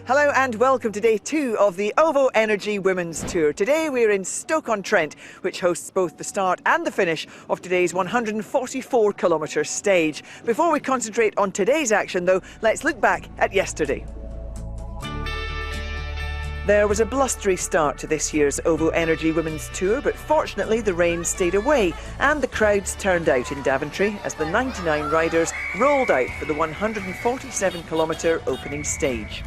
Hello and welcome to day 2 of the OVO Energy Women's Tour. Today we're in Stoke-on-Trent, which hosts both the start and the finish of today's 144-kilometre stage. Before we concentrate on today's action though, let's look back at yesterday. There was a blustery start to this year's OVO Energy Women's Tour, but fortunately the rain stayed away and the crowds turned out in Daventry as the 99 riders rolled out for the 147-kilometre opening stage.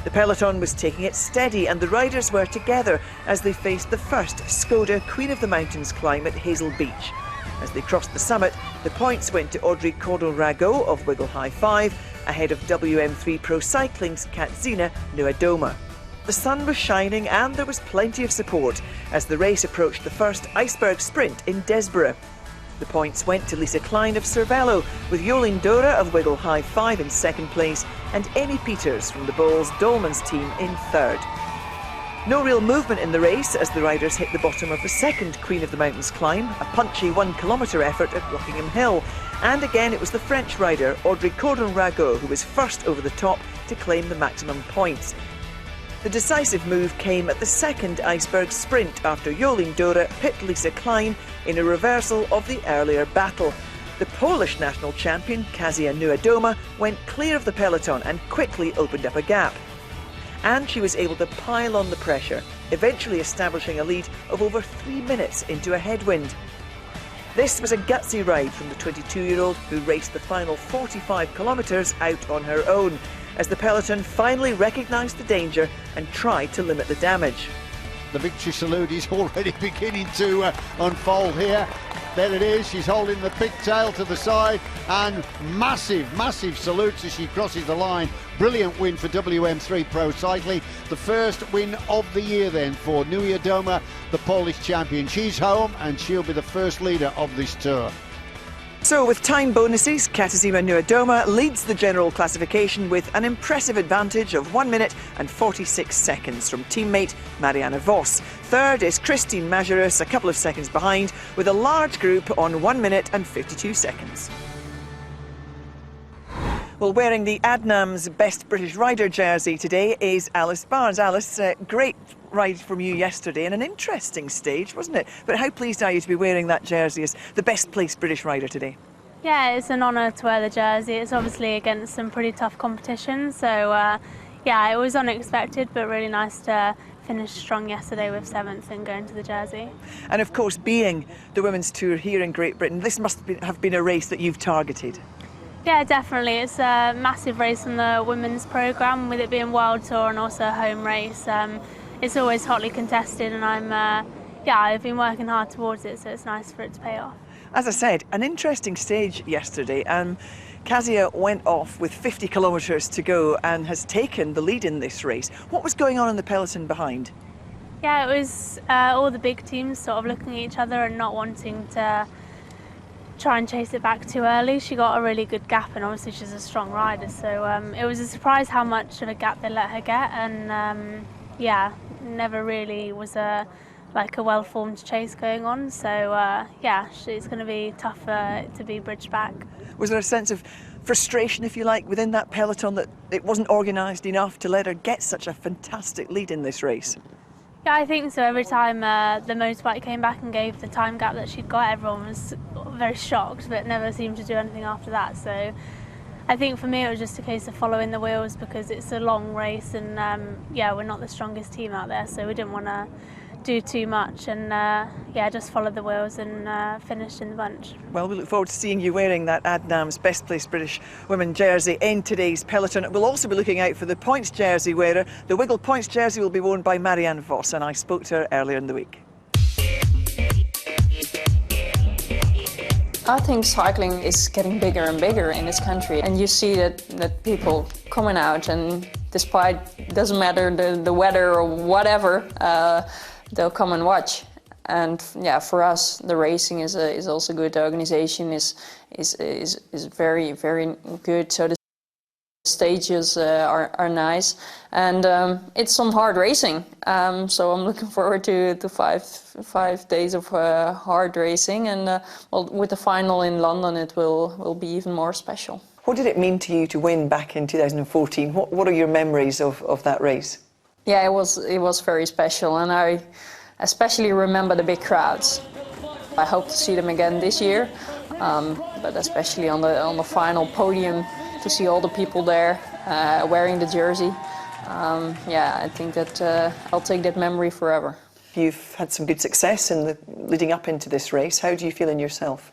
The peloton was taking it steady and the riders were together as they faced the first Skoda Queen of the Mountains climb at Hazel Beach. As they crossed the summit, the points went to Audrey Cordon-Ragot of Wiggle High 5, ahead of WM3 Pro Cycling's Katarzyna Niewiadoma. The sun was shining and there was plenty of support as the race approached the first iceberg sprint in Desborough. The points went to Lisa Klein of Cervelo, with Jolien Dora of Wiggle High 5 in second place and Amy Peters from the Bowles Dolmans team in third. No real movement in the race as the riders hit the bottom of the second Queen of the Mountains climb, a punchy 1-kilometre effort at Rockingham Hill. And again it was the French rider Audrey Cordon-Ragot who was first over the top to claim the maximum points. The decisive move came at the second iceberg sprint after Jolien Dora hit Lisa Klein in a reversal of the earlier battle. The Polish national champion Katarzyna Niewiadoma went clear of the peloton and quickly opened up a gap. And she was able to pile on the pressure, eventually establishing a lead of over 3 minutes into a headwind. This was a gutsy ride from the 22-year-old who raced the final 45 kilometres out on her own, as the peloton finally recognised the danger and tried to limit the damage. The victory salute is already beginning to unfold here. There it is, she's holding the pigtail to the side and massive salutes as she crosses the line. Brilliant win for WM3 Pro Cycling. The first win of the year then for Niewiadoma, the Polish champion. She's home and she'll be the first leader of this tour. So with time bonuses, Katarzyna Niewiadoma leads the general classification with an impressive advantage of 1 minute and 46 seconds from teammate Marianne Vos. Third is Christine Majerus, a couple of seconds behind, with a large group on 1 minute and 52 seconds. Well, wearing the Adnams Best British Rider jersey today is Alice Barnes. Alice, great ride from you yesterday and an interesting stage, wasn't it? But how pleased are you to be wearing that jersey as the best placed British rider today? Yeah, it's an honour to wear the jersey. It's obviously against some pretty tough competition, so yeah, it was unexpected but really nice to finish strong yesterday with 7th and go into the jersey. And of course, being the Women's Tour here in Great Britain, this must have been a race that you've targeted. Yeah, definitely. It's a massive race in the women's programme, with it being World Tour and also a home race. It's always hotly contested and I've been working hard towards it, so it's nice for it to pay off. As I said, an interesting stage yesterday. Kasia went off with 50 kilometres to go and has taken the lead in this race. What was going on in the peloton behind? Yeah, it was all the big teams sort of looking at each other and not wanting to try and chase it back too early. She got a really good gap and obviously she's a strong rider, so it was a surprise how much of a gap they let her get, and yeah, never really was a well-formed chase going on, so yeah, it's going to be tough to be bridged back. Was there a sense of frustration, if you like, within that peloton that it wasn't organised enough to let her get such a fantastic lead in this race? Yeah, I think so. Every time the motorbike came back and gave the time gap that she'd got, everyone was very shocked, but never seemed to do anything after that. So I think for me it was just a case of following the wheels, because it's a long race and yeah, we're not the strongest team out there, so we didn't want to do too much, and yeah, just followed the wheels and finished in the bunch. Well, we look forward to seeing you wearing that Adnams Best Placed British Women jersey in today's peloton. We'll also be looking out for the points jersey wearer. The Wiggle points jersey will be worn by Marianne Vos, and I spoke to her earlier in the week. I think cycling is getting bigger and bigger in this country, and you see that people coming out, and despite, doesn't matter the weather or whatever, they'll come and watch. And yeah, for us, the racing is also good. The organization is very, very good. So the stages are nice, and it's some hard racing. So I'm looking forward to 5 days of hard racing, and well, with the final in London, it will be even more special. What did it mean to you to win back in 2014? What are your memories of that race? Yeah, it was very special, and I especially remember the big crowds. I hope to see them again this year, but especially on the final podium, to see all the people there wearing the jersey. Yeah, I think that I'll take that memory forever. You've had some good success leading up into this race. How do you feel in yourself?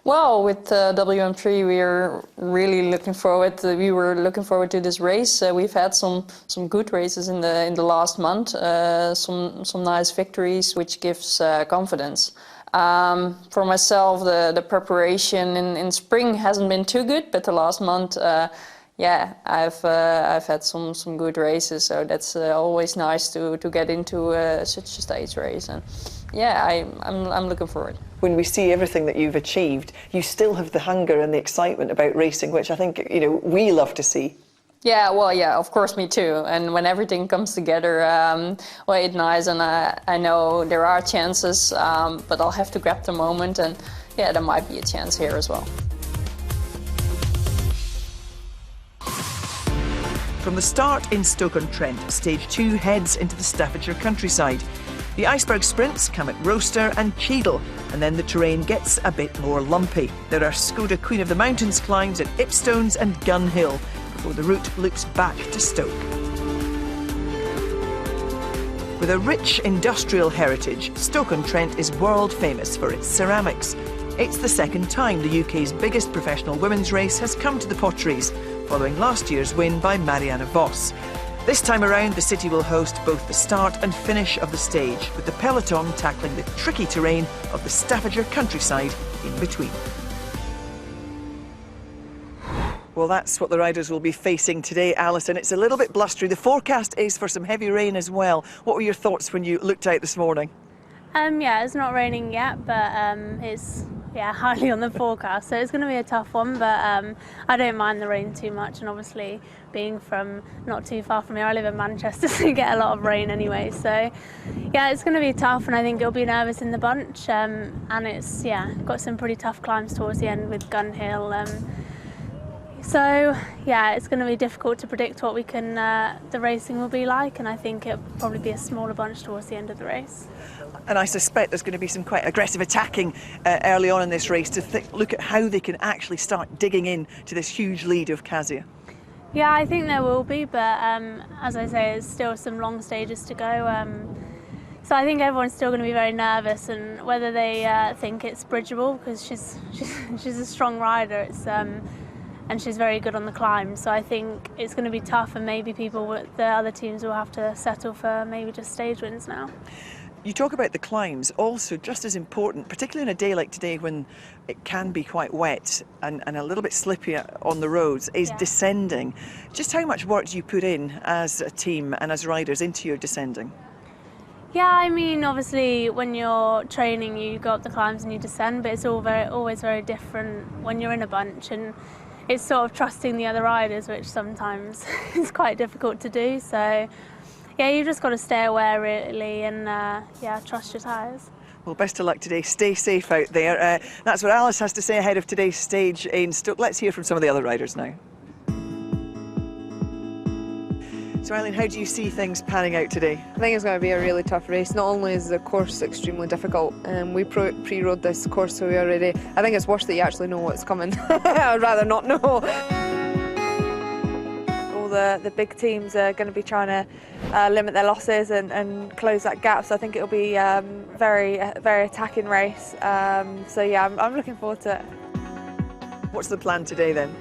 Well, with WM3, we were looking forward to this race. We've had some good races in the last month, some nice victories, which gives confidence. For myself, the preparation in spring hasn't been too good, but the last month, yeah, I've had some good races, so that's always nice to get into such a stage race. And yeah, I'm looking forward. When we see everything that you've achieved, you still have the hunger and the excitement about racing, which I think we love to see. Yeah, well, yeah, of course, me too. And when everything comes together, well, it's nice, and I know there are chances, but I'll have to grab the moment, and yeah, there might be a chance here as well. From the start in Stoke-on-Trent, Stage 2 heads into the Staffordshire countryside. The iceberg sprints come at Roaster and Cheadle, and then the terrain gets a bit more lumpy. There are Skoda Queen of the Mountains climbs at Ipstones and Gun Hill, before the route loops back to Stoke. With a rich industrial heritage, Stoke-on-Trent is world famous for its ceramics. It's the second time the UK's biggest professional women's race has come to the Potteries, following last year's win by Marianne Vos. This time around, the city will host both the start and finish of the stage, with the peloton tackling the tricky terrain of the Staffordshire countryside in between. Well, that's what the riders will be facing today, Alison. It's a little bit blustery. The forecast is for some heavy rain as well. What were your thoughts when you looked out this morning? Yeah, it's not raining yet, but it's hardly on the forecast, so it's going to be a tough one, but I don't mind the rain too much, and obviously being from not too far from here, I live in Manchester, so you get a lot of rain anyway, so yeah, it's going to be tough, and I think it'll be nervous in the bunch, and it's got some pretty tough climbs towards the end with Gun Hill, so yeah, it's going to be difficult to predict what the racing will be like, and I think it'll probably be a smaller bunch towards the end of the race. And I suspect there's going to be some quite aggressive attacking early on in this race to look at how they can actually start digging in to this huge lead of Kasia. Yeah, I think there will be, but as I say, there's still some long stages to go. So I think everyone's still going to be very nervous, and whether they think it's bridgeable, because she's a strong rider, and she's very good on the climb. So I think it's going to be tough, and maybe the other teams will have to settle for maybe just stage wins now. You talk about the climbs, also just as important, particularly on a day like today when it can be quite wet and a little bit slippy on the roads, is descending. Just how much work do you put in as a team and as riders into your descending? Yeah, I mean, obviously when you're training you go up the climbs and you descend, but it's always very different when you're in a bunch, and it's sort of trusting the other riders, which sometimes is quite difficult to do. So yeah, you've just got to stay aware really, and trust your tyres. Well, best of luck today. Stay safe out there. That's what Alice has to say ahead of today's stage in Stoke. Let's hear from some of the other riders now. So Eileen, how do you see things panning out today? I think it's going to be a really tough race. Not only is the course extremely difficult, we pre-rode this course, so I think it's worse that you actually know what's coming. I'd rather not know. The big teams are going to be trying to limit their losses and close that gap, so I think it'll be very attacking race. So yeah, I'm looking forward to it. What's the plan today then?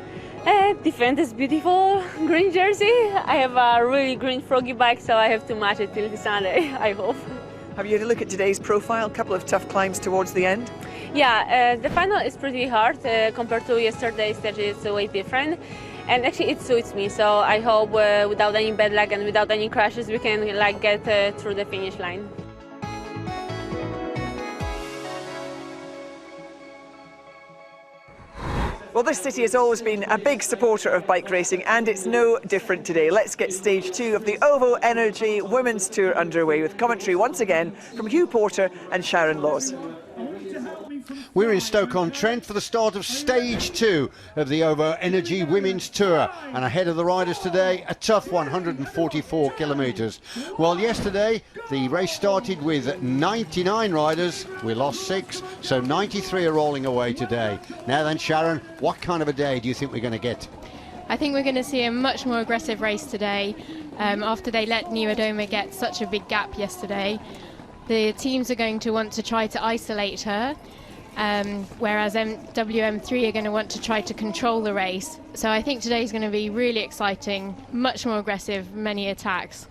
Defend this beautiful green jersey. I have a really green froggy bike, so I have to match it till Sunday, I hope. Have you had a look at today's profile? A couple of tough climbs towards the end? Yeah, the final is pretty hard compared to yesterday's stage. It's way different. And actually it suits me, so I hope without any bad luck and without any crashes we can get through the finish line. Well, this city has always been a big supporter of bike racing, and it's no different today. Let's get stage 2 of the OVO Energy Women's Tour underway, with commentary once again from Hugh Porter and Sharon Laws. We're in Stoke-on-Trent for the start of stage 2 of the OVO Energy Women's Tour, and ahead of the riders today, a tough 144 kilometres. Well, yesterday the race started with 99 riders. We lost 6, so 93 are rolling away today. Now then, Sharon, what kind of a day do you think we're going to get? I think we're going to see a much more aggressive race today. After they let Niewiadoma get such a big gap yesterday, the teams are going to want to try to isolate her, whereas WM3 are going to want to try to control the race. So I think today's going to be really exciting, much more aggressive, many attacks.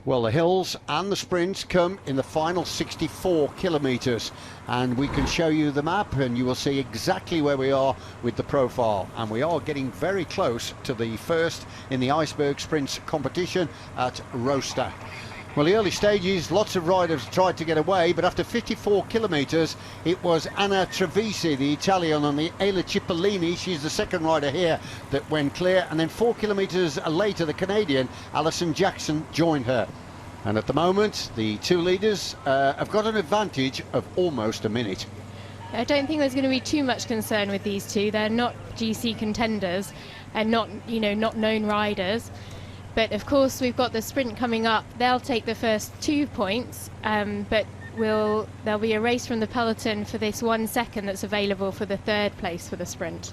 Well, the hills and the sprints come in the final 64 kilometres, and we can show you the map and you will see exactly where we are with the profile, and we are getting very close to the first in the Iceberg Sprints competition at Rosta. Well, the early stages, lots of riders tried to get away, but after 54 kilometres, it was Anna Trevisi, the Italian, on the Ela Cipollini, she's the second rider here, that went clear. And then 4 kilometres later, the Canadian, Alison Jackson, joined her. And at the moment, the two leaders have got an advantage of almost a minute. I don't think there's going to be too much concern with these two. They're not GC contenders and not known riders. But of course, we've got the sprint coming up. They'll take the first 2 points, but there'll be a race from the peloton for this 1 second that's available for the third place for the sprint.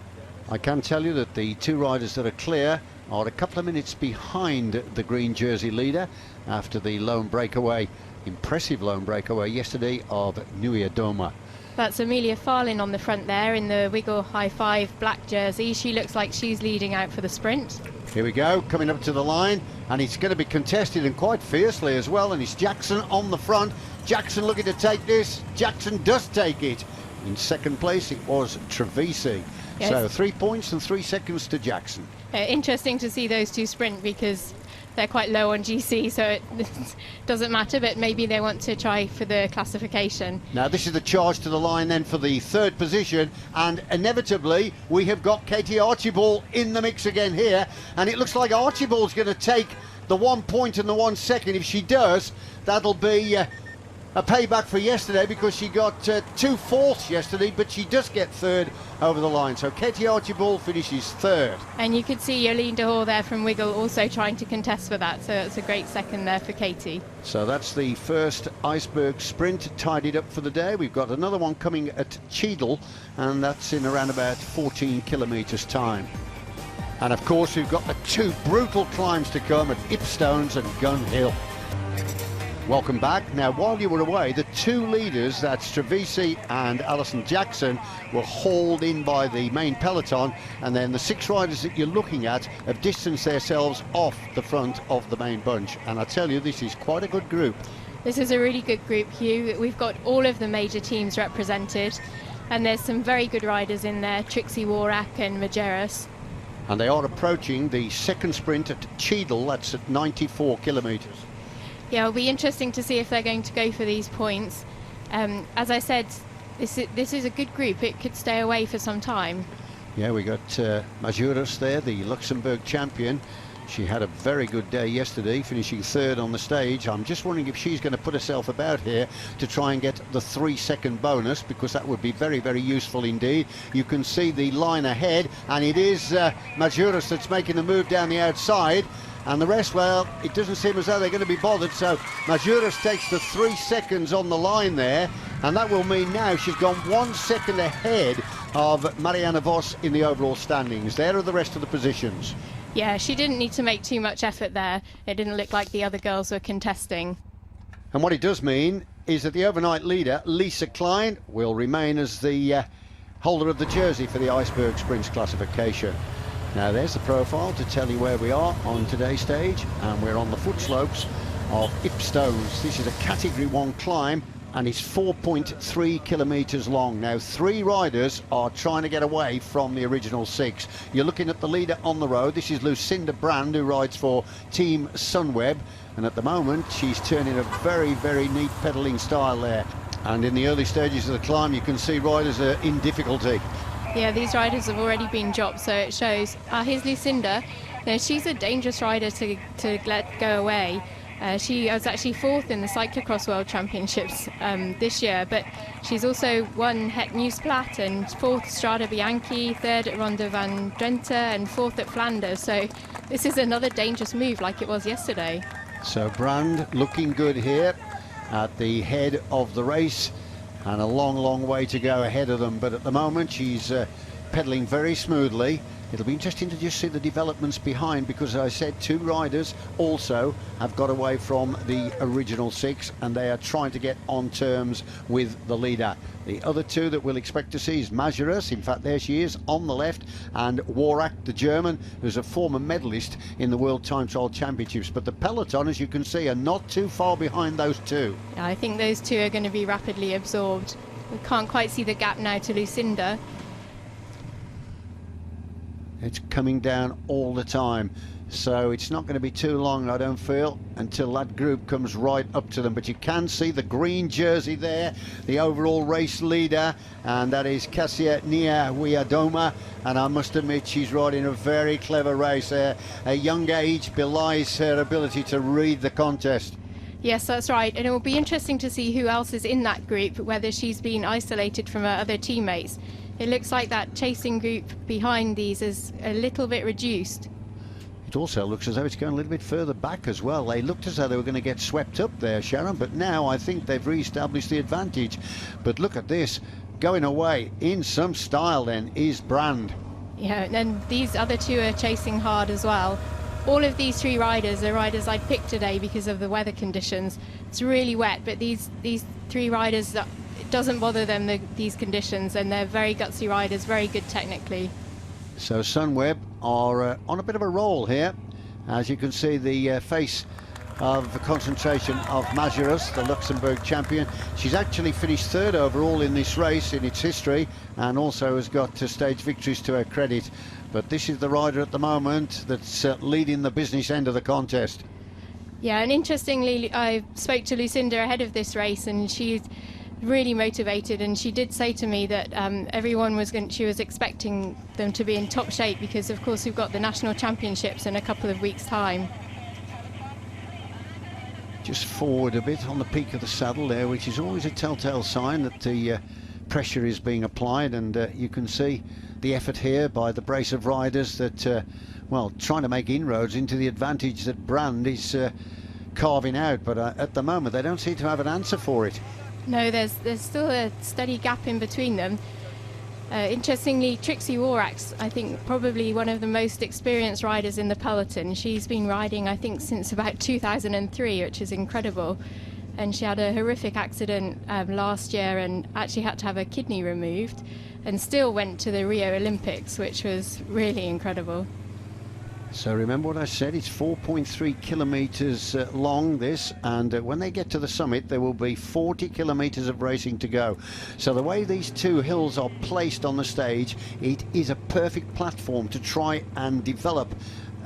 I can tell you that the two riders that are clear are a couple of minutes behind the green jersey leader after the lone breakaway, impressive lone breakaway yesterday of Niewiadoma. That's Amelia Farlin on the front there in the Wiggle High Five black jersey. She looks like she's leading out for the sprint. Here we go, coming up to the line, and it's going to be contested and quite fiercely as well, and it's Jackson on the front. Jackson looking to take this. Jackson does take it. In second place it was Trevisi. Yes. So 3 points and 3 seconds to Jackson. Interesting to see those two sprint because they're quite low on GC, so it doesn't matter, but maybe they want to try for the classification. Now this is the charge to the line then for the third position, and inevitably we have got Katie Archibald in the mix again here, and it looks like Archibald's going to take the 1 point and the 1 second. If she does, that'll be a payback for yesterday, because she got 2 fourths yesterday, but she does get third over the line. So Katie Archibald finishes third. And you could see Jolien de Hoor there from Wiggle also trying to contest for that, so it's a great second there for Katie. So that's the first Iceberg sprint tidied up for the day. We've got another one coming at Cheadle, and that's in around about 14 kilometres time. And of course we've got the 2 brutal climbs to come at Ipstones and Gun Hill. Welcome back. Now, while you were away, the 2 leaders, that's Trevisi and Alison Jackson, were hauled in by the main peloton, and then the 6 riders that you're looking at have distanced themselves off the front of the main bunch. And I tell you, this is quite a good group. This is a really good group, Hugh. We've got all of the major teams represented, and there's some very good riders in there, Trixie Warak and Majerus. And they are approaching the second sprint at Cheadle, that's at 94 kilometres. Yeah, it'll be interesting to see if they're going to go for these points. As I said, this is a good group. It could stay away for some time. Yeah, we got Majerus there, the Luxembourg champion. She had a very good day yesterday, finishing third on the stage. I'm just wondering if she's going to put herself about here to try and get the 3 second bonus, because that would be very, very useful indeed. You can see the line ahead, and it is Majerus that's making the move down the outside. And the rest, well, it doesn't seem as though they're going to be bothered. So Majerus takes the 3 seconds on the line there, and that will mean now she's gone 1 second ahead of Marianne Vos in the overall standings. There are the rest of the positions. Yeah, she didn't need to make too much effort there. It didn't look like the other girls were contesting. And what it does mean is that the overnight leader, Lisa Klein, will remain as the holder of the jersey for the Iceberg Sprints classification. Now there's the profile to tell you where we are on today's stage, and we're on the foot slopes of Ipstones. This is a category 1 climb, and it's 4.3 kilometres long. Now 3 riders are trying to get away from the original 6. You're looking at the leader on the road. This is Lucinda Brand, who rides for Team Sunweb, and at the moment she's turning a very, very neat pedalling style there. And in the early stages of the climb, you can see riders are in difficulty. Yeah, these riders have already been dropped, so it shows. Here's Lucinda. Now, she's a dangerous rider to let go away. She was actually 4th in the Cyclocross World Championships this year, but she's also won Het Nieuwsblad and 4th Strade Bianchi, 3rd at Ronde van Drenthe and 4th at Flanders. So this is another dangerous move like it was yesterday. So Brand looking good here at the head of the race, and a long way to go ahead of them, but at the moment she's pedaling very smoothly. It'll be interesting to just see the developments behind, because as I said, 2 riders also have got away from the original 6 and they are trying to get on terms with the leader. The other 2 that we'll expect to see is Majerus, in fact there she is on the left, and Worak, the German, who's a former medalist in the World Time Trial Championships. But the peloton, as you can see, are not too far behind those 2. Yeah, I think those 2 are going to be rapidly absorbed. We can't quite see the gap now to Lucinda. It's coming down all the time, so it's not going to be too long, I don't feel, until that group comes right up to them. But you can see the green jersey there, the overall race leader, and that is Kasia Nia Wiadoma, and I must admit she's riding a very clever race there. A young age belies her ability to read the contest. Yes, that's right, and it will be interesting to see who else is in that group, whether she's been isolated from her other teammates. It looks like that chasing group behind these is a little bit reduced. It also looks as though it's going a little bit further back as well. They looked as though they were going to get swept up there, Sharon, but now I think they've re-established the advantage. But look at this, going away in some style then is Brand. Yeah, and then these other 2 are chasing hard as well. All of these 3 riders are riders I'd picked today because of the weather conditions. It's really wet, but these 3 riders, it doesn't bother them, these conditions, and they're very gutsy riders, very good technically. So Sunweb are on a bit of a roll here. As you can see, the face of the concentration of Majerus, the Luxembourg champion. She's actually finished 3rd overall in this race in its history, and also has got stage victories to her credit. But this is the rider at the moment that's leading the business end of the contest. Yeah, and interestingly, I spoke to Lucinda ahead of this race, and she's really motivated, and she did say to me that she was expecting them to be in top shape, because of course we've got the national championships in a couple of weeks' time. Just forward a bit on the peak of the saddle there, which is always a telltale sign that the pressure is being applied, and you can see the effort here by the brace of riders that well, trying to make inroads into the advantage that Brand is carving out, but at the moment they don't seem to have an answer for it. No, there's still a steady gap in between them. Interestingly, Trixie Worak's, I think, probably one of the most experienced riders in the peloton. She's been riding, I think, since about 2003, which is incredible. And she had a horrific accident last year and actually had to have her kidney removed, and still went to the Rio Olympics, which was really incredible. So remember what I said, it's 4.3 kilometers long, this, and when they get to the summit there will be 40 kilometers of racing to go. So the way these 2 hills are placed on the stage, it is a perfect platform to try and develop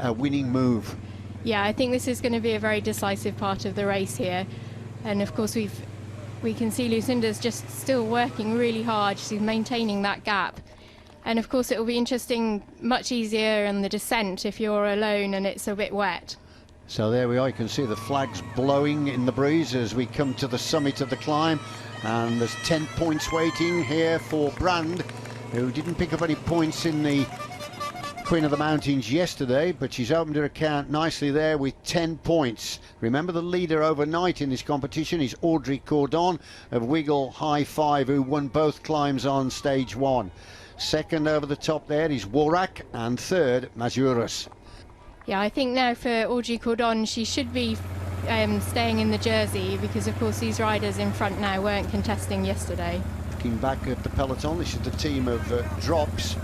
a winning move. Yeah, I think this is going to be a very decisive part of the race here, and of course we can see Lucinda's just still working really hard. She's maintaining that gap. And of course it will be interesting, much easier on the descent if you're alone and it's a bit wet. So there we are, you can see the flags blowing in the breeze as we come to the summit of the climb, and there's 10 points waiting here for Brand, who didn't pick up any points in the Queen of the Mountains yesterday, but she's opened her account nicely there with 10 points. Remember, the leader overnight in this competition is Audrey Cordon of Wiggle High Five, who won both climbs on stage 1. Second over the top there is Worak, and 3rd Majerus. Yeah, I think now for Audrey Cordon, she should be staying in the jersey, because of course these riders in front now weren't contesting yesterday. Looking back at the peloton, this is the team of Drops,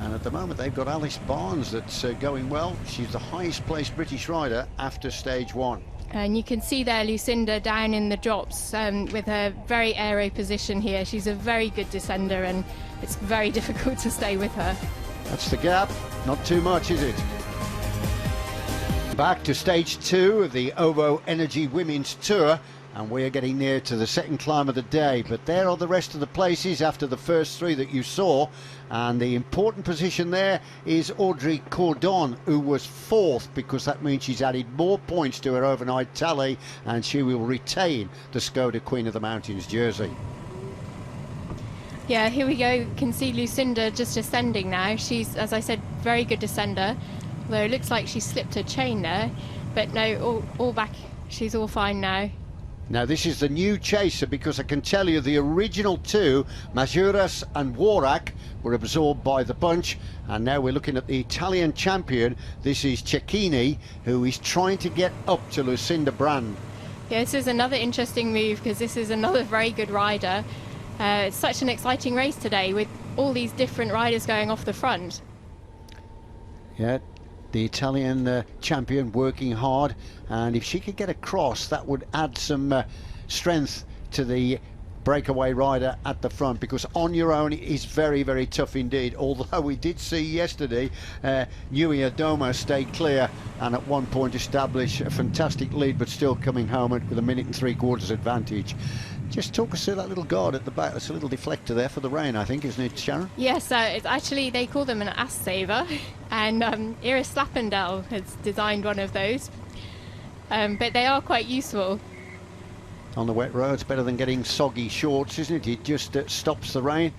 and at the moment they've got Alice Barnes that's going well. She's the highest placed British rider after stage 1. And you can see there Lucinda down in the drops with her very aero position here. She's a very good descender, and it's very difficult to stay with her. That's the gap, not too much, is it? Back to stage 2 of the OVO Energy Women's Tour, and we are getting near to the second climb of the day, but there are the rest of the places after the first three that you saw, and the important position there is Audrey Cordon, who was fourth, because that means she's added more points to her overnight tally and she will retain the Skoda Queen of the Mountains jersey. Yeah, here we go. You can see Lucinda just ascending now. She's, as I said, very good descender, although it looks like she slipped her chain there, but no, all back. She's all fine now. Now this is the new chaser, because I can tell you the original two, Majuras and Worak, were absorbed by the bunch, and now we're looking at the Italian champion. This is Cecchini, who is trying to get up to Lucinda Brand. Yeah, this is another interesting move, because this is another very good rider. It's such an exciting race today with all these different riders going off the front. Yeah, the Italian champion working hard, and if she could get across, that would add some strength to the breakaway rider at the front, because on your own it is very, very tough indeed. Although we did see yesterday Nui Adoma stay clear and at one point establish a fantastic lead, but still coming home with a 1 3/4 advantage. Just talk us through that little guard at the back. That's a little deflector there for the rain, I think, isn't it, Sharon? Yes, it's actually, they call them an ass saver, and Iris Slappendel has designed one of those, but they are quite useful. On the wet roads, better than getting soggy shorts, isn't it? It just stops the rain,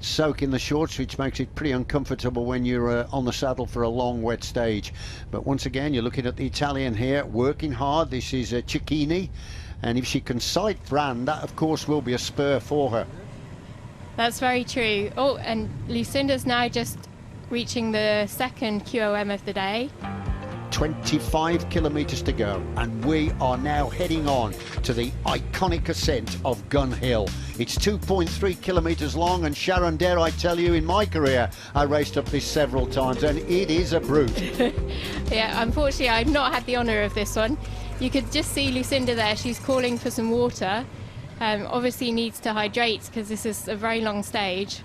soak in the shorts, which makes it pretty uncomfortable when you're on the saddle for a long wet stage. But once again, you're looking at the Italian here, working hard. This is Cecchini, and if she can sight Brand, that of course will be a spur for her. That's very true. Oh, and Lucinda's now just reaching the second QOM of the day. 25 kilometres to go, and we are now heading on to the iconic ascent of Gun Hill. It's 2.3 kilometres long, and Sharon, dare I tell you, in my career I raced up this several times, and it is a brute. Yeah, unfortunately I've not had the honour of this one. You could just see Lucinda there, she's calling for some water. Obviously needs to hydrate, because this is a very long stage.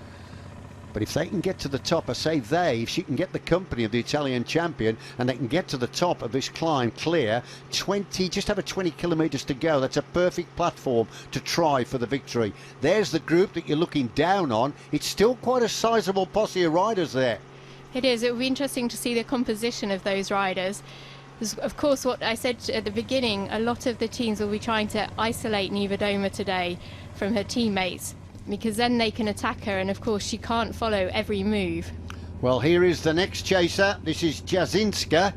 But if they can get to the top, I say they, if she can get the company of the Italian champion and they can get to the top of this climb clear, just over 20 kilometres to go, that's a perfect platform to try for the victory. There's the group that you're looking down on. It's still quite a sizable posse of riders there. It is. It will be interesting to see the composition of those riders. Of course, what I said at the beginning, a lot of the teams will be trying to isolate Niewiadoma today from her teammates, because then they can attack her, and of course she can't follow every move. Well, here is the next chaser. This is Jasinska,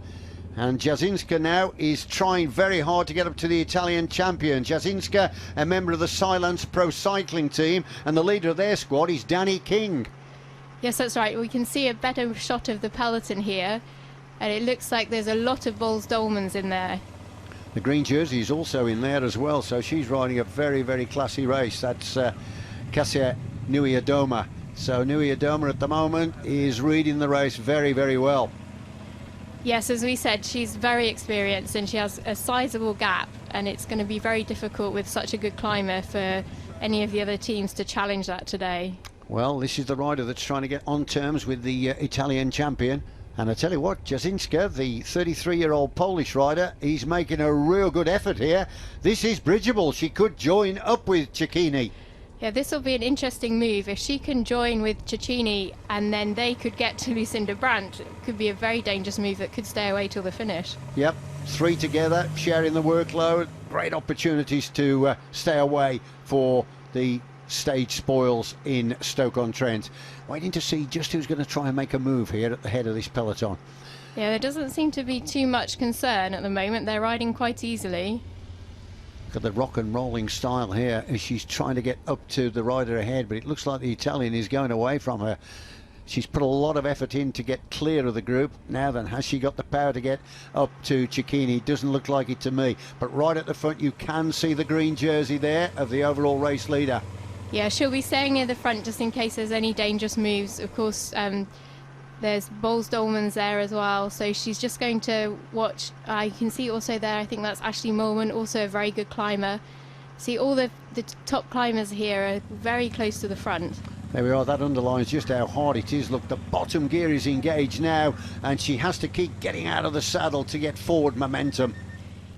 and Jasinska now is trying very hard to get up to the Italian champion. Jasinska, a member of the Silence Pro Cycling team, and the leader of their squad is Danny King. Yes, that's right. We can see a better shot of the peloton here, and it looks like there's a lot of Bols Dolmans in there. The green jersey is also in there as well, so she's riding a very, very classy race. That's Kasia Niewiadoma. So Niewiadoma at the moment is reading the race very, very well. Yes, as we said, she's very experienced and she has a sizable gap, and it's going to be very difficult with such a good climber for any of the other teams to challenge that today. Well, this is the rider that's trying to get on terms with the Italian champion. And I tell you what, Jasinska, the 33-year-old Polish rider, he's making a real good effort here. This is bridgeable. She could join up with Cecchini. Yeah, this will be an interesting move. If she can join with Cecchini and then they could get to Lucinda Brandt, it could be a very dangerous move that could stay away till the finish. Yep, three together, sharing the workload. Great opportunities to stay away for the stage spoils in Stoke-on-Trent. Waiting to see just who's going to try and make a move here at the head of this peloton. Yeah, there doesn't seem to be too much concern at the moment. They're riding quite easily. Look at the rock and rolling style here as she's trying to get up to the rider ahead, but it looks like the Italian is going away from her. She's put a lot of effort in to get clear of the group. Now then, has she got the power to get up to Cecchini? Doesn't look like it to me. But right at the front you can see the green jersey there of the overall race leader. Yeah, she'll be staying near the front just in case there's any dangerous moves. Of course, there's Bols Dolmans there as well, so she's just going to watch. You can see also there, I think that's Ashley Mulman, also a very good climber. See, all the top climbers here are very close to the front. There we are, that underlines just how hard it is. Look, the bottom gear is engaged now, and she has to keep getting out of the saddle to get forward momentum.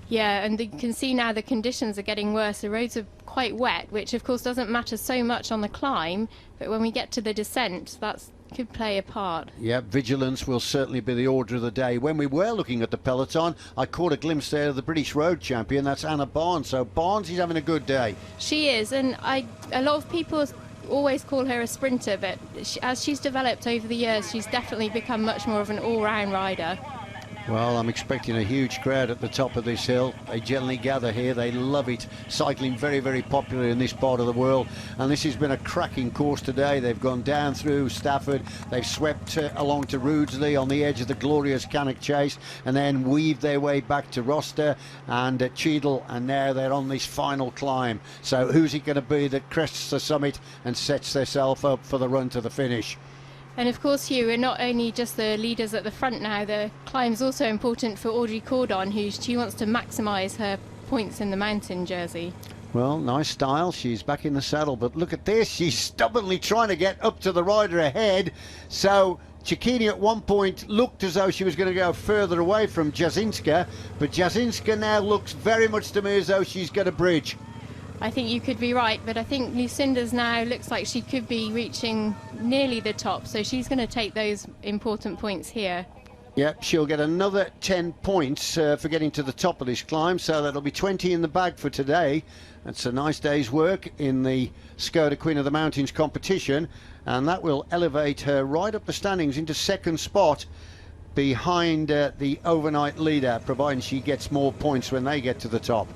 Yeah, and you can see now the conditions are getting worse. The roads are quite wet, which of course doesn't matter so much on the climb, but when we get to the descent, that could play a part. Yeah, vigilance will certainly be the order of the day. When we were looking at the peloton, I caught a glimpse there of the British road champion, that's Anna Barnes. So Barnes is having a good day. She is, and a lot of people always call her a sprinter, but as she's developed over the years, she's definitely become much more of an all-round rider. Well, I'm expecting a huge crowd at the top of this hill. They generally gather here. They love it. Cycling very, very popular in this part of the world. And this has been a cracking course today. They've gone down through Stafford. They've swept along to Rudesley on the edge of the glorious Cannock Chase, and then weaved their way back to Roster and Cheadle. And now they're on this final climb. So who's it going to be that crests the summit and sets themselves up for the run to the finish? And of course, Hugh, we're not only just the leaders at the front now, the climb's also important for Audrey Cordon, she wants to maximise her points in the mountain jersey. Well, nice style. She's back in the saddle, but look at this. She's stubbornly trying to get up to the rider ahead. So Cecchini at one point looked as though she was going to go further away from Jasinska, but Jasinska now looks very much to me as though she's going to bridge. I think you could be right, but I think Lucinda's now looks like she could be reaching nearly the top, so she's going to take those important points here. Yep, she'll get another 10 points for getting to the top of this climb, so that'll be 20 in the bag for today. That's a nice day's work in the Skoda Queen of the Mountains competition, and that will elevate her right up the standings into second spot behind the overnight leader, providing she gets more points when they get to the top.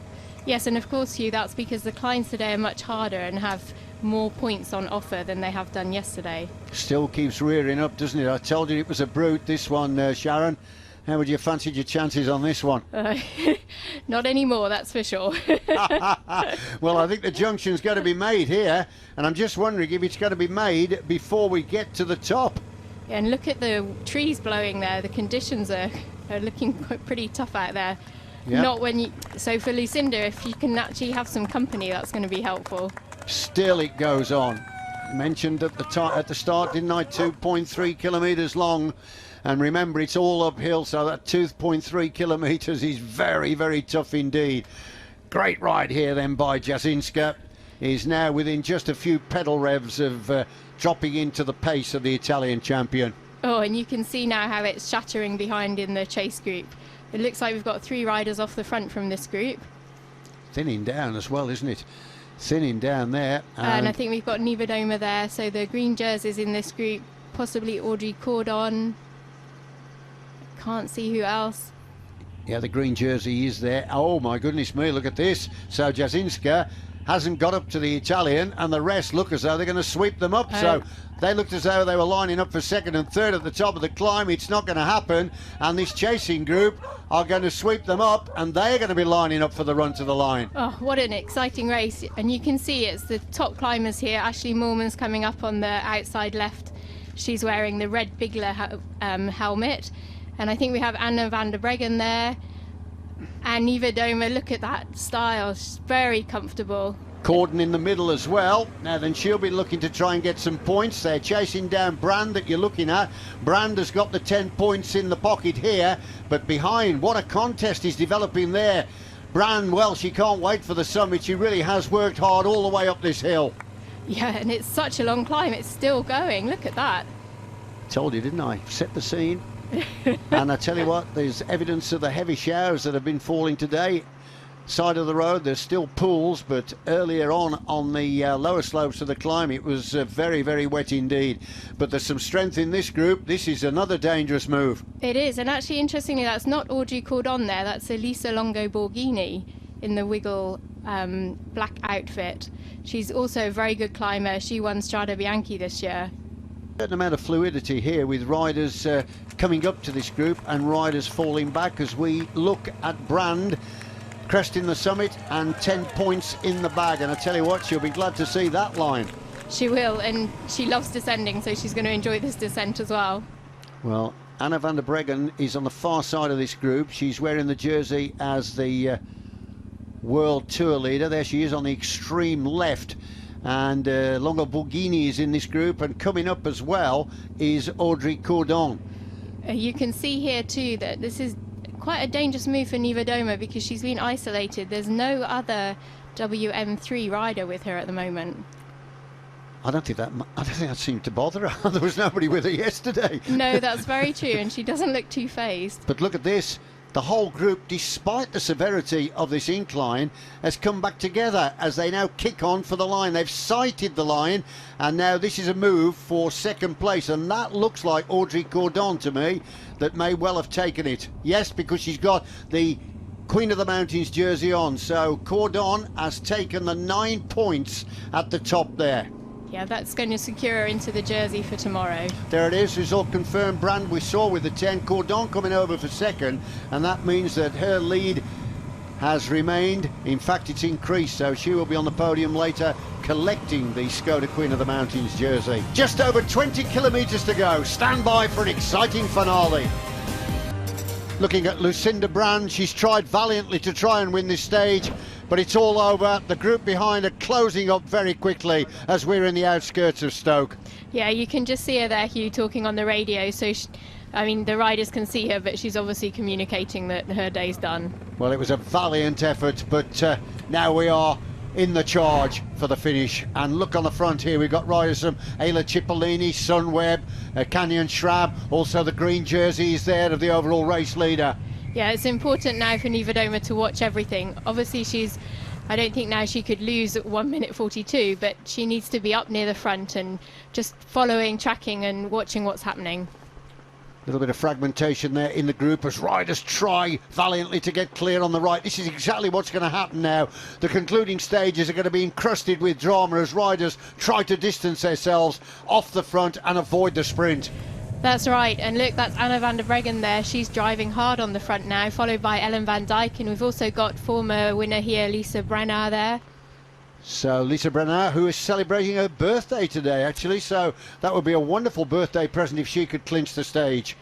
Yes, and of course, Hugh, that's because the climbs today are much harder and have more points on offer than they have done yesterday. Still keeps rearing up, doesn't it? I told you it was a brute, this one, Sharon. How would you fancy your chances on this one? Not anymore, that's for sure. Well, I think the junction's got to be made here, and I'm just wondering if it's going to be made before we get to the top. Yeah, and look at the trees blowing there. The conditions are looking pretty tough out there. Yep. Not when you. So for Lucinda, if you can actually have some company, that's going to be helpful. Still, it goes on. Mentioned at the start, didn't I? 2.3 kilometres long, and remember, it's all uphill, so that 2.3 kilometres is very, very tough indeed. Great ride here then by Jasinska. Is now within just a few pedal revs of dropping into the pace of the Italian champion. Oh, and you can see now how it's shattering behind in the chase group. It looks like we've got 3 riders off the front from this group. Thinning down as well, isn't it? Thinning down there. And I think we've got Nivedoma there. So the green jerseys in this group, possibly Audrey Cordon. Can't see who else. Yeah, the green jersey is there. Oh, my goodness me, look at this. So Jasinska hasn't got up to the Italian, and the rest look as though they're going to sweep them up. So they looked as though they were lining up for second and third at the top of the climb. It's not going to happen, and this chasing group are going to sweep them up, and they're going to be lining up for the run to the line. Oh, what an exciting race. And you can see it's the top climbers here. Ashley Moorman's coming up on the outside left. She's wearing the red Bigler helmet. And I think we have Anna van der Breggen there. And Nivedoma, look at that style. She's very comfortable. Cordon in the middle as well. Now then, she'll be looking to try and get some points. They're chasing down Brand that you're looking at. Brand has got the 10 points in the pocket here, but behind, what a contest is developing there. Brand, well, she can't wait for the summit. She really has worked hard all the way up this hill. Yeah, and it's such a long climb. It's still going. Look at that. Told you, didn't I? Set the scene. And I tell you what, there's evidence of the heavy showers that have been falling today. Side of the road, there's still pools, but earlier on the lower slopes of the climb, it was very, very wet indeed. But there's some strength in this group. This is another dangerous move. It is, and actually, interestingly, that's not Audrey Cordon there. That's Elisa Longo Borghini in the Wiggle black outfit. She's also a very good climber. She won Strade Bianche this year. A certain amount of fluidity here with riders coming up to this group and riders falling back as we look at Brand cresting the summit and 10 points in the bag. And I tell you what, she'll be glad to see that line. She will, and she loves descending, so she's going to enjoy this descent as well. Well, Anna van der Breggen is on the far side of this group. She's wearing the jersey as the World Tour leader. There she is on the extreme left. And Longo Borghini is in this group, and coming up as well is Audrey Cordon. You can see here too that this is quite a dangerous move for Niewiadoma because she's been isolated. There's no other WM3 rider with her at the moment. I don't think that seemed to bother her. There was nobody with her yesterday. No, that's very true, and she doesn't look too phased. But look at this. The whole group, despite the severity of this incline, has come back together as they now kick on for the line. They've sighted the line, and now this is a move for second place, and that looks like Audrey Cordon to me, that may well have taken it. Yes, because she's got the Queen of the Mountains jersey on, so Cordon has taken the 9 points at the top there. Yeah, that's going to secure her into the jersey for tomorrow. There it is, result confirmed. Brand we saw with the 10. Cordon coming over for second, and that means that her lead has remained. In fact, it's increased, so she will be on the podium later collecting the Skoda Queen of the Mountains jersey. Just over 20 kilometres to go. Stand by for an exciting finale. Looking at Lucinda Brand, she's tried valiantly to try and win this stage, but it's all over. The group behind are closing up very quickly as we're in the outskirts of Stoke. Yeah, you can just see her there, Hugh, talking on the radio. So, I mean, the riders can see her, but she's obviously communicating that her day's done. Well, it was a valiant effort, but now we are in the charge for the finish. And look on the front here, we've got riders from Ayla Cipollini, Sunweb, Canyon Shrab, also the green jersey is there of the overall race leader. Yeah, it's important now for Niewiadoma to watch everything. Obviously, I don't think now she could lose at 1 minute 42, but she needs to be up near the front and just following, tracking and watching what's happening. A little bit of fragmentation there in the group as riders try valiantly to get clear on the right. This is exactly what's going to happen now. The concluding stages are going to be encrusted with drama as riders try to distance themselves off the front and avoid the sprint. That's right, and look, that's Anna van der Breggen there. She's driving hard on the front now, followed by Ellen van Dijk, and we've also got former winner here, Lisa Brenner there. So Lisa Brenner, who is celebrating her birthday today actually, so that would be a wonderful birthday present if she could clinch the stage.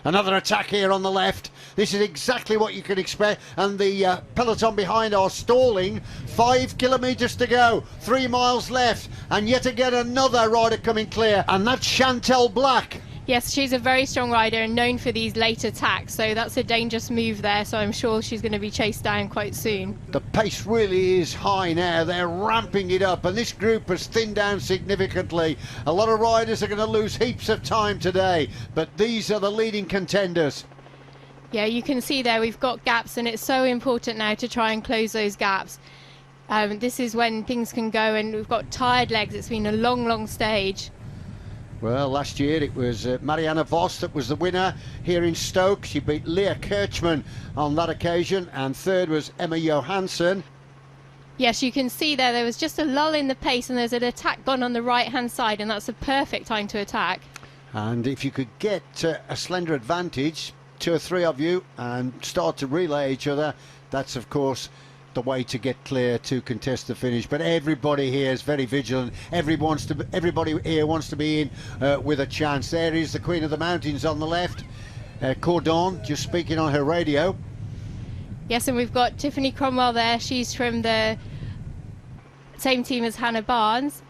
Another attack here on the left. This is exactly what you can expect, and the peloton behind are stalling. 5 kilometres to go, 3 miles left, and yet again another rider coming clear, and that's Chantel Black. Yes, she's a very strong rider and known for these late attacks, so that's a dangerous move there, so I'm sure she's going to be chased down quite soon. The pace really is high now. They're ramping it up, and this group has thinned down significantly. A lot of riders are going to lose heaps of time today, but these are the leading contenders. Yeah, you can see there we've got gaps, and it's so important now to try and close those gaps. This is when things can go, and we've got tired legs. It's been a long, long stage. Well, last year it was Marianne Vos that was the winner here in Stoke. She beat Leah Kirchmann on that occasion, and third was Emma Johansson. Yes, you can see there was just a lull in the pace, and there's an attack gone on the right-hand side, and that's a perfect time to attack. And if you could get a slender advantage, 2 or 3 of you, and start to relay each other, that's, of course, the way to get clear to contest the finish. But everybody here is very vigilant. Everybody here wants to be in with a chance. There is the Queen of the Mountains on the left, Cordon, just speaking on her radio. Yes, and we've got Tiffany Cromwell there. She's from the same team as Hannah Barnes.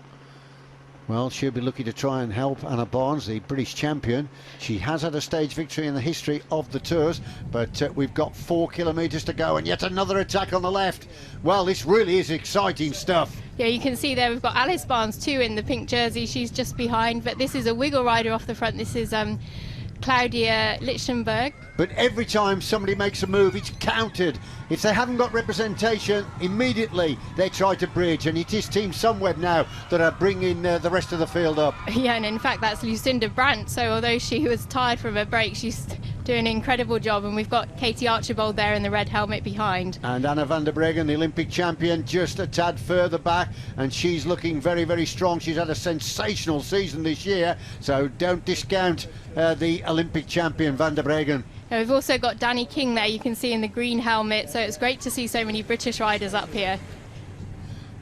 Well, she'll be looking to try and help Anna Barnes, the British champion. She has had a stage victory in the history of the Tours, but we've got 4 kilometres to go, and yet another attack on the left. Well, this really is exciting stuff. Yeah, you can see there we've got Alice Barnes too in the pink jersey. She's just behind, but this is a wiggle rider off the front. This is Claudia Lichtenberg. But every time somebody makes a move, it's countered. If they haven't got representation, immediately they try to bridge, and it is Team Sunweb now that are bringing the rest of the field up. Yeah, and in fact that's Lucinda Brandt, so although she was tired from her break, she's doing an incredible job, and we've got Katie Archibald there in the red helmet behind. And Anna van der Breggen, the Olympic champion, just a tad further back, and she's looking very, very strong. She's had a sensational season this year, so don't discount the Olympic champion van der Breggen. Now we've also got Danny King there, you can see in the green helmet, so it's great to see so many British riders up here.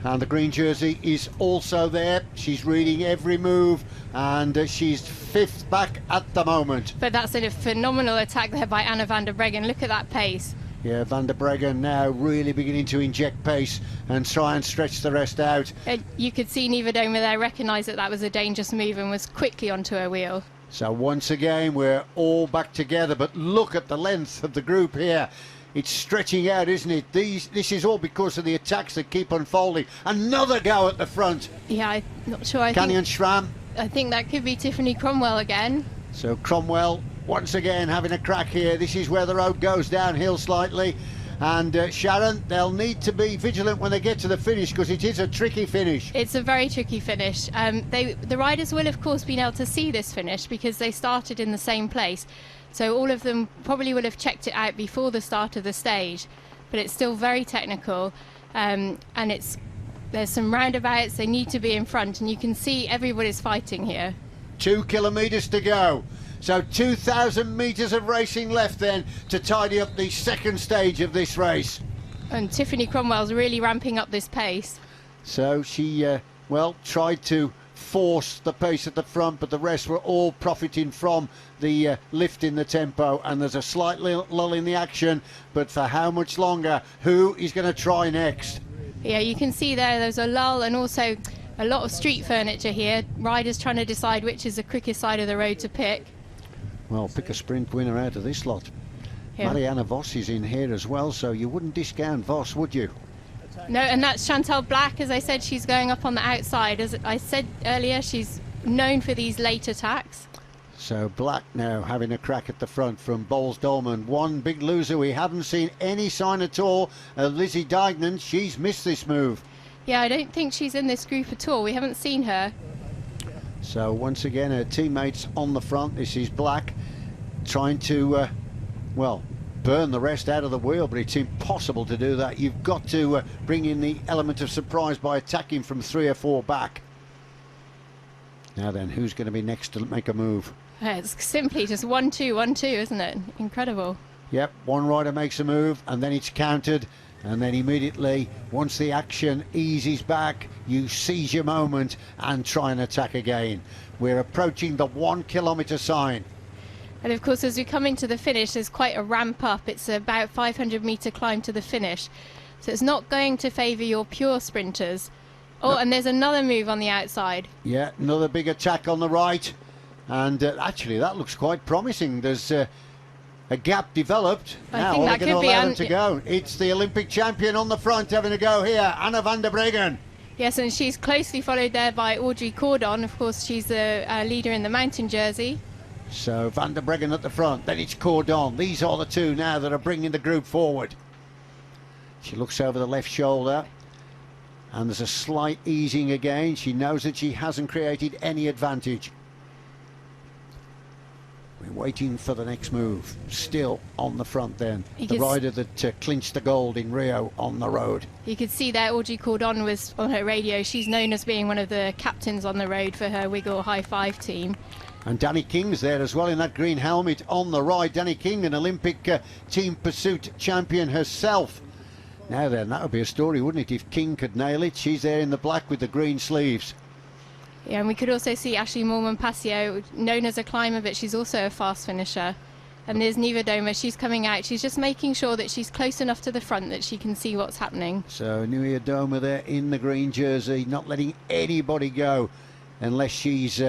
And the green jersey is also there. She's reading every move, and she's 5th back at the moment. But that's a phenomenal attack there by Anna van der Breggen. Look at that pace. Yeah, van der Breggen now really beginning to inject pace and try and stretch the rest out. You could see Niewiadoma there recognise that that was a dangerous move and was quickly onto her wheel. So once again, we're all back together, but look at the length of the group here. It's stretching out, isn't it? This is all because of the attacks that keep unfolding. Another go at the front. Yeah, I'm not sure. Canyon Schramm. I think that could be Tiffany Cromwell again. So Cromwell once again having a crack here. This is where the road goes downhill slightly. And Sharon, they'll need to be vigilant when they get to the finish, because it is a tricky finish. It's a very tricky finish. The riders will, of course, be able to see this finish because they started in the same place. So all of them probably will have checked it out before the start of the stage. But it's still very technical. And there's some roundabouts. They need to be in front. And you can see everybody's fighting here. 2 kilometres to go. So 2,000 metres of racing left then to tidy up the second stage of this race. And Tiffany Cromwell's really ramping up this pace. So she, tried to force the pace at the front, but the rest were all profiting from the lift in the tempo. And there's a slight lull in the action, but for how much longer? Who is going to try next? Yeah, you can see there's a lull and also a lot of street furniture here. Riders trying to decide which is the quickest side of the road to pick. Well, pick a sprint winner out of this lot. Yeah. Marianne Vos is in here as well, so you wouldn't discount Vos, would you? No, and that's Chantal Black. As I said, she's going up on the outside. As I said earlier, she's known for these late attacks. So Black now having a crack at the front from Bowles Dolman. One big loser. We haven't seen any sign at all of Lizzie Dignan. She's missed this move. Yeah, I don't think she's in this group at all. We haven't seen her. So once again, her teammates on the front. This is Black trying to, burn the rest out of the wheel, but it's impossible to do that. You've got to bring in the element of surprise by attacking from 3 or 4 back. Now then, who's going to be next to make a move? It's simply just 1-2, 1-2, isn't it? Incredible. Yep, one rider makes a move and then it's countered. And then immediately, once the action eases back, you seize your moment and try and attack again. We're approaching the 1 kilometre sign. And of course, as we come into the finish, there's quite a ramp up. It's about 500 metre climb to the finish. So it's not going to favour your pure sprinters. Oh, no. And there's another move on the outside. Yeah, another big attack on the right. And actually, that looks quite promising. There's a gap developed. Now all they're going to allow them to go. It's the Olympic champion on the front having a go here, Anna van der Breggen. Yes, and she's closely followed there by Audrey Cordon. Of course, she's the leader in the mountain jersey. So van der Breggen at the front, then it's Cordon. These are the two now that are bringing the group forward. She looks over the left shoulder and there's a slight easing again. She knows that she hasn't created any advantage. We're waiting for the next move. Still on the front then. The rider that clinched the gold in Rio on the road. You could see there Audrey Cordon was on her radio. She's known as being one of the captains on the road for her Wiggle High Five team. And Danny King's there as well in that green helmet on the right. Danny King, an Olympic team pursuit champion herself. Now then, that would be a story, wouldn't it, if King could nail it? She's there in the black with the green sleeves. Yeah, and we could also see Ashley Moorman-Passio, known as a climber, but she's also a fast finisher. And there's Neva Doma, she's coming out. She's just making sure that she's close enough to the front that she can see what's happening. So Neva Doma there in the green jersey, not letting anybody go unless she's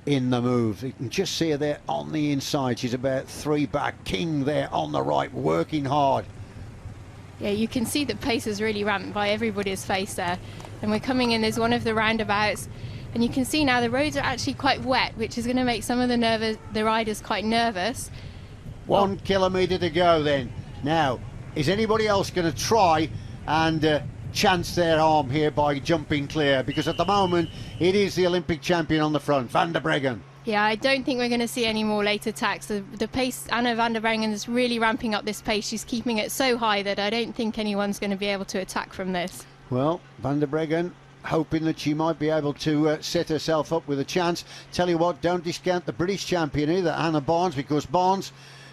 in the move. You can just see her there on the inside. She's about 3 back. King there on the right, working hard. Yeah, you can see the pace is really ramped by everybody's face there. And we're coming in as one of the roundabouts. And you can see now the roads are actually quite wet, which is going to make some of the riders quite nervous. 1 kilometre to go then. Now, is anybody else going to try and chance their arm here by jumping clear? Because at the moment, it is the Olympic champion on the front, van der Breggen. Yeah, I don't think we're going to see any more late attacks. The pace, Anna van der Breggen is really ramping up this pace. She's keeping it so high that I don't think anyone's going to be able to attack from this. Well, van der Breggen hoping that she might be able to set herself up with a chance. Tell you what, don't discount the British champion either, Hannah Barnes, because Barnes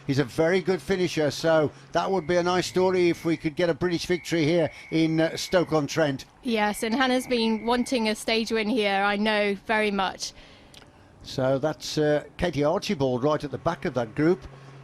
is a very good finisher. So that would be a nice story if we could get a British victory here in Stoke-on-Trent. Yes, and Hannah's been wanting a stage win here, I know, very much. So that's Katie Archibald right at the back of that group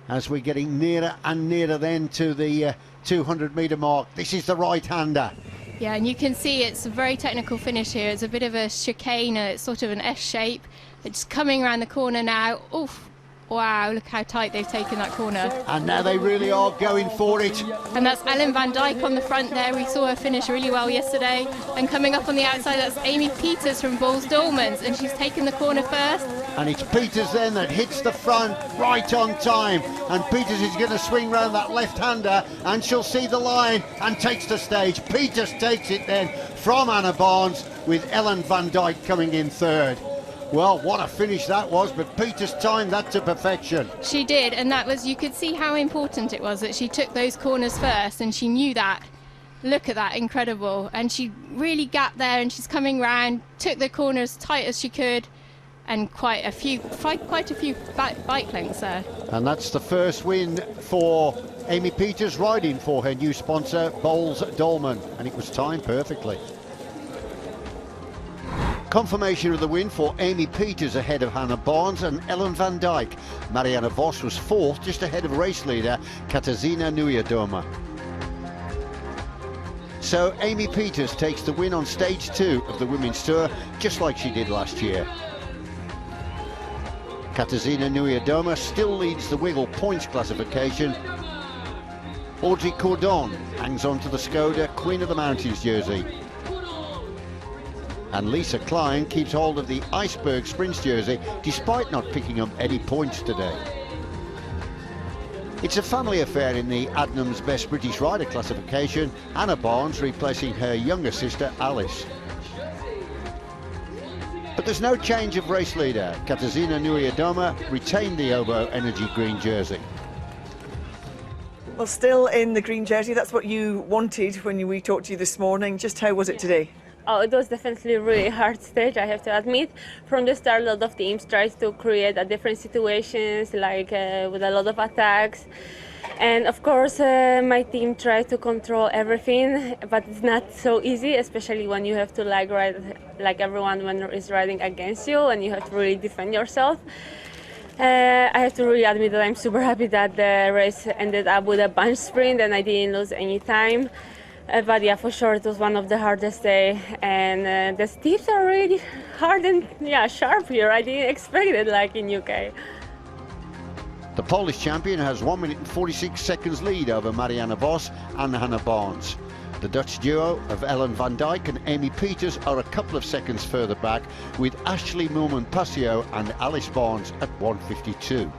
as we're getting nearer and nearer then to the 200 metre mark. This is the right-hander. Yeah, and you can see it's a very technical finish here. It's a bit of a chicane, it's sort of an S shape. It's coming around the corner now. Oof. Wow, look how tight they've taken that corner. And now they really are going for it. And that's Ellen van Dijk on the front there. We saw her finish really well yesterday. And coming up on the outside, that's Amy Peters from Balls Dolmans, and she's taken the corner first. And it's Peters then that hits the front right on time. And Peters is going to swing round that left-hander, and she'll see the line and takes the stage. Peters takes it then from Anna Barnes, with Ellen van Dijk coming in third. Well, what a finish that was, but Peters timed that to perfection. She did, and that was, you could see how important it was that she took those corners first, and she knew that. Look at that, incredible. And she really gapped there, and she's coming round, took the corner as tight as she could, and quite a few bike lengths there. And that's the first win for Amy Peters, riding for her new sponsor, Bowles Dolman, and it was timed perfectly. Confirmation of the win for Amy Peters ahead of Hannah Barnes and Ellen van Dijk. Marianne Vos was fourth, just ahead of race leader Katarzyna Niewiadoma. So Amy Peters takes the win on stage 2 of the Women's Tour, just like she did last year. Katarzyna Niewiadoma still leads the Wiggle points classification. Audrey Cordon hangs on to the Skoda Queen of the Mountains jersey. And Lisa Klein keeps hold of the Iceberg Sprints jersey, despite not picking up any points today. It's a family affair in the Adnams Best British Rider classification, Anna Barnes replacing her younger sister Alice. But there's no change of race leader. Katarzyna Niewiadoma retained the Ovo Energy green jersey. Well, still in the green jersey, that's what you wanted when we talked to you this morning. Just how was it today? Oh, it was definitely a really hard stage, I have to admit. From the start, a lot of teams tried to create different situations, like with a lot of attacks. And of course, my team tried to control everything, but it's not so easy, especially when you have to ride like everyone when is riding against you, and you have to really defend yourself. I have to really admit that I'm super happy that the race ended up with a bunch sprint and I didn't lose any time. But yeah, for sure, it was one of the hardest days, and the steeps are really hard and sharp here. I didn't expect it like in UK. The Polish champion has 1 minute and 46 seconds lead over Marianne Vos and Hannah Barnes. The Dutch duo of Ellen van Dijk and Amy Peters are a couple of seconds further back, with Ashley Moolman-Passio and Alice Barnes at 1:52.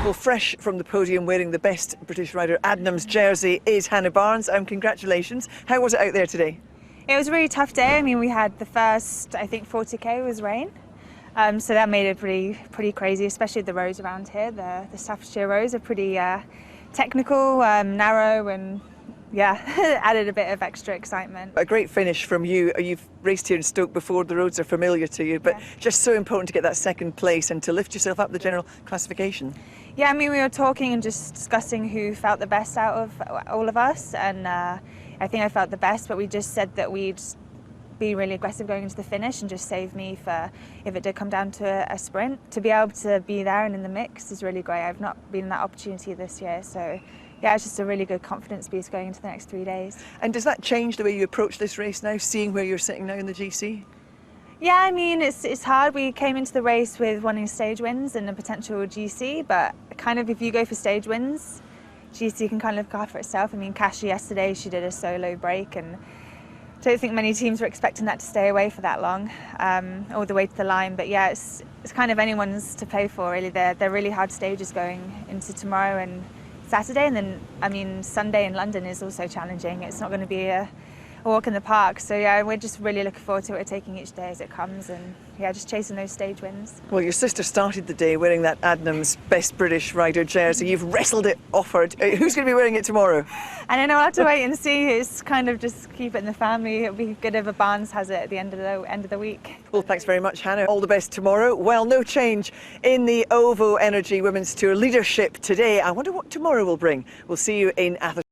Well, fresh from the podium wearing the Best British Rider Adnams jersey is Hannah Barnes. Congratulations. How was it out there today? It was a really tough day. I mean, we had the first, I think, 40k was rain. So that made it pretty crazy, especially the roads around here. The Staffordshire roads are pretty technical, narrow, and added a bit of extra excitement. A great finish from you. You've raced here in Stoke before, the roads are familiar to you, but just so important to get that second place and to lift yourself up the general classification. Yeah, I mean, we were talking and just discussing who felt the best out of all of us, and I think I felt the best, but we just said that we'd be really aggressive going into the finish and just save me for if it did come down to a sprint. To be able to be there and in the mix is really great. I've not been in that opportunity this year, so yeah, it's just a really good confidence boost going into the next 3 days. And does that change the way you approach this race now, seeing where you're sitting now in the GC? Yeah, I mean, it's hard. We came into the race with wanting stage wins and a potential GC, but kind of if you go for stage wins, GC can kind of look after itself. I mean, Kasia yesterday, she did a solo break, and I don't think many teams were expecting that to stay away for that long, all the way to the line. But yeah, it's kind of anyone's to play for, really. They're really hard stages going into tomorrow and Saturday, and then, I mean, Sunday in London is also challenging. It's not going to be a walk in the park. So yeah, we're just really looking forward to it, taking each day as it comes, and yeah, just chasing those stage wins. Well, your sister started the day wearing that Adnams Best British Rider jersey. You've wrestled it off her. Who's going to be wearing it tomorrow? I don't know, I'll have to wait and see. It's kind of just keep it in the family. It'll be good if a Barnes has it at the end of the week. Well, thanks very much, Hannah. All the best tomorrow. Well, no change in the OVO Energy Women's Tour leadership today. I wonder what tomorrow will bring. We'll see you in Athens.